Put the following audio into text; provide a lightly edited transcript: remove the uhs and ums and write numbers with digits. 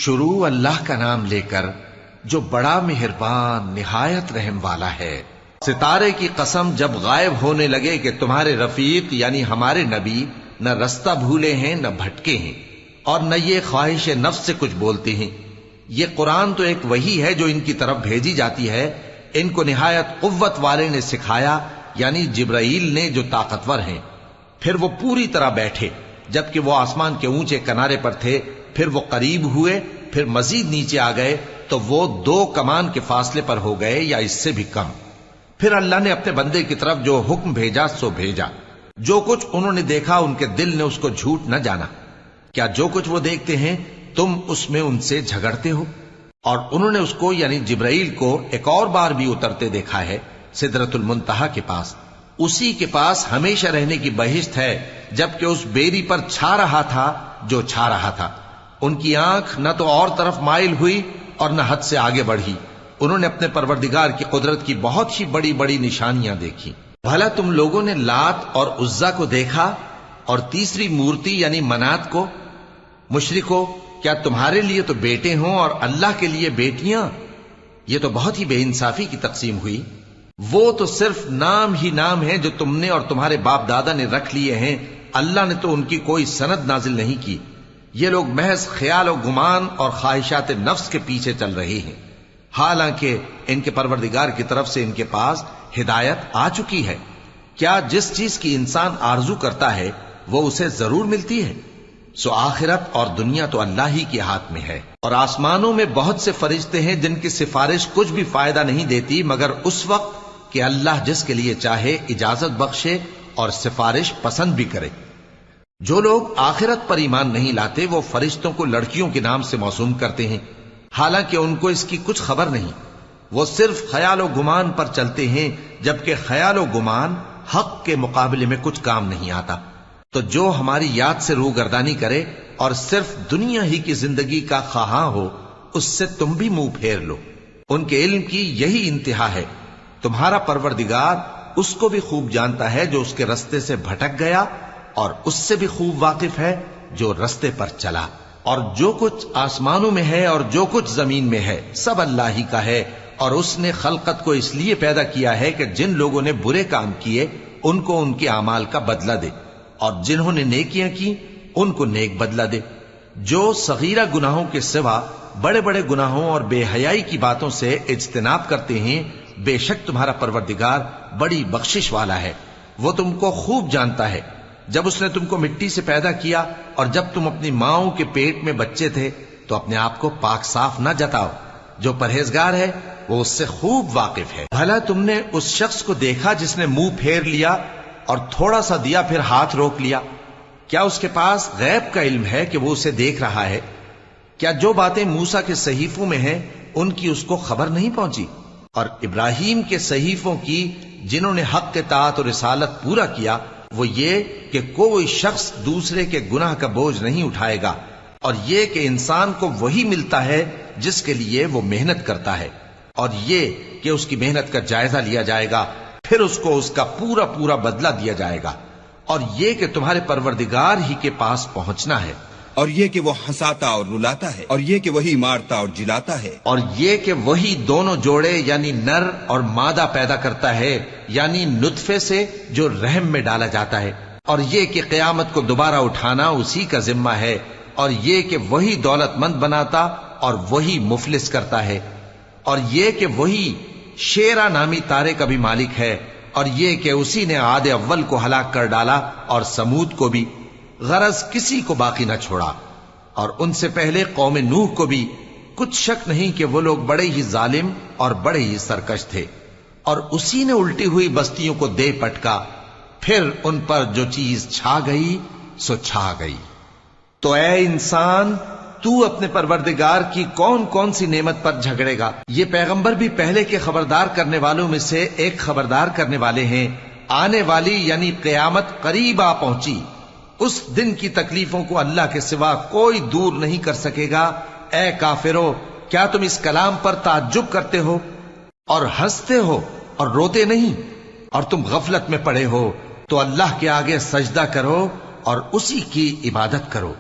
شروع اللہ کا نام لے کر جو بڑا مہربان نہایت رحم والا ہے۔ ستارے کی قسم جب غائب ہونے لگے کہ تمہارے رفیق یعنی ہمارے نبی نہ رستہ بھولے ہیں نہ بھٹکے ہیں اور نہ یہ خواہش نفس سے کچھ بولتے ہیں۔ یہ قرآن تو ایک وحی ہے جو ان کی طرف بھیجی جاتی ہے، ان کو نہایت قوت والے نے سکھایا یعنی جبرائیل نے جو طاقتور ہیں۔ پھر وہ پوری طرح بیٹھے جبکہ وہ آسمان کے اونچے کنارے پر تھے، پھر وہ قریب ہوئے، پھر مزید نیچے آ گئے تو وہ 2 کمان کے فاصلے پر ہو گئے یا اس سے بھی کم۔ پھر اللہ نے اپنے بندے کی طرف جو حکم بھیجا سو بھیجا۔ جو کچھ انہوں نے دیکھا ان کے دل نے اس کو جھوٹ نہ جانا۔ کیا جو کچھ وہ دیکھتے ہیں تم اس میں ان سے جھگڑتے ہو؟ اور انہوں نے اس کو یعنی جبرائیل کو ایک اور بار بھی اترتے دیکھا ہے سدرۃ المنتہا کے پاس۔ اسی کے پاس ہمیشہ رہنے کی بہشت ہے، جبکہ اس بیری پر چھا رہا تھا جو چھا رہا تھا۔ ان کی آنکھ نہ تو اور طرف مائل ہوئی اور نہ حد سے آگے بڑھی۔ انہوں نے اپنے پروردگار کی قدرت کی بہت ہی بڑی بڑی نشانیاں دیکھی۔ بھلا تم لوگوں نے لات اور عزا کو دیکھا اور تیسری مورتی یعنی منات کو؟ مشرکو، کیا تمہارے لیے تو بیٹے ہوں اور اللہ کے لیے بیٹیاں؟ یہ تو بہت ہی بے انصافی کی تقسیم ہوئی۔ وہ تو صرف نام ہی نام ہے جو تم نے اور تمہارے باپ دادا نے رکھ لیے ہیں، اللہ نے تو ان کی کوئی سند نازل نہیں کی۔ یہ لوگ محض خیال و گمان اور خواہشات نفس کے پیچھے چل رہے ہیں، حالانکہ ان کے پروردگار کی طرف سے ان کے پاس ہدایت آ چکی ہے۔ کیا جس چیز کی انسان آرزو کرتا ہے وہ اسے ضرور ملتی ہے؟ سو آخرت اور دنیا تو اللہ ہی کے ہاتھ میں ہے۔ اور آسمانوں میں بہت سے فرشتے ہیں جن کی سفارش کچھ بھی فائدہ نہیں دیتی مگر اس وقت کہ اللہ جس کے لیے چاہے اجازت بخشے اور سفارش پسند بھی کرے۔ جو لوگ آخرت پر ایمان نہیں لاتے وہ فرشتوں کو لڑکیوں کے نام سے موسوم کرتے ہیں، حالانکہ ان کو اس کی کچھ خبر نہیں۔ وہ صرف خیال و گمان پر چلتے ہیں، جبکہ خیال و گمان حق کے مقابلے میں کچھ کام نہیں آتا۔ تو جو ہماری یاد سے روگردانی کرے اور صرف دنیا ہی کی زندگی کا خواہاں ہو، اس سے تم بھی منہ پھیر لو۔ ان کے علم کی یہی انتہا ہے۔ تمہارا پروردگار اس کو بھی خوب جانتا ہے جو اس کے رستے سے بھٹک گیا، اور اس سے بھی خوب واقف ہے جو رستے پر چلا۔ اور جو کچھ آسمانوں میں ہے اور جو کچھ زمین میں ہے سب اللہ ہی کا ہے، اور اس نے خلقت کو اس لیے پیدا کیا ہے کہ جن لوگوں نے برے کام کیے ان کو ان کے اعمال کا بدلہ دے، اور جنہوں نے نیکیاں کی ان کو نیک بدلہ دے۔ جو صغیرہ گناہوں کے سوا بڑے بڑے گناہوں اور بے حیائی کی باتوں سے اجتناب کرتے ہیں، بے شک تمہارا پروردگار بڑی بخشش والا ہے۔ وہ تم کو خوب جانتا ہے۔ جب اس نے تم کو مٹی سے پیدا کیا اور جب تم اپنی ماؤں کے پیٹ میں بچے تھے تو اپنے آپ کو پاک صاف نہ جتاؤ۔ جو پرہیزگار ہے وہ اس سے خوب واقف ہے۔ بھلا تم نے اس شخص کو دیکھا جس نے منہ پھیر لیا اور تھوڑا سا دیا پھر ہاتھ روک لیا؟ کیا اس کے پاس غیب کا علم ہے کہ وہ اسے دیکھ رہا ہے؟ کیا جو باتیں موسیٰ کے صحیفوں میں ہیں ان کی اس کو خبر نہیں پہنچی؟ اور ابراہیم کے صحیفوں کی جنہوں نے حق اطاعت اور رسالت پورا کیا، وہ یہ کہ کوئی شخص دوسرے کے گناہ کا بوجھ نہیں اٹھائے گا، اور یہ کہ انسان کو وہی ملتا ہے جس کے لیے وہ محنت کرتا ہے، اور یہ کہ اس کی محنت کا جائزہ لیا جائے گا، پھر اس کو اس کا پورا پورا بدلہ دیا جائے گا، اور یہ کہ تمہارے پروردگار ہی کے پاس پہنچنا ہے، اور یہ کہ وہ ہنساتا اور رلاتا ہے، اور یہ کہ وہی مارتا اور جلاتا ہے، اور یہ کہ وہی دونوں جوڑے یعنی نر اور مادہ پیدا کرتا ہے یعنی نطفے سے جو رحم میں ڈالا جاتا ہے، اور یہ کہ قیامت کو دوبارہ اٹھانا اسی کا ذمہ ہے، اور یہ کہ وہی دولت مند بناتا اور وہی مفلس کرتا ہے، اور یہ کہ وہی شیرا نامی تارے کا بھی مالک ہے، اور یہ کہ اسی نے عاد اول کو ہلاک کر ڈالا اور سمود کو بھی، غرض کسی کو باقی نہ چھوڑا، اور ان سے پہلے قوم نوح کو بھی۔ کچھ شک نہیں کہ وہ لوگ بڑے ہی ظالم اور بڑے ہی سرکش تھے، اور اسی نے الٹی ہوئی بستیوں کو دے پٹکا، پھر ان پر جو چیز چھا گئی سو چھا گئی۔ تو اے انسان، تو اپنے پروردگار کی کون کون سی نعمت پر جھگڑے گا؟ یہ پیغمبر بھی پہلے کے خبردار کرنے والوں میں سے ایک خبردار کرنے والے ہیں۔ آنے والی یعنی قیامت قریب آ پہنچی، اس دن کی تکلیفوں کو اللہ کے سوا کوئی دور نہیں کر سکے گا۔ اے کافرو، کیا تم اس کلام پر تعجب کرتے ہو اور ہنستے ہو اور روتے نہیں؟ اور تم غفلت میں پڑے ہو تو اللہ کے آگے سجدہ کرو اور اسی کی عبادت کرو۔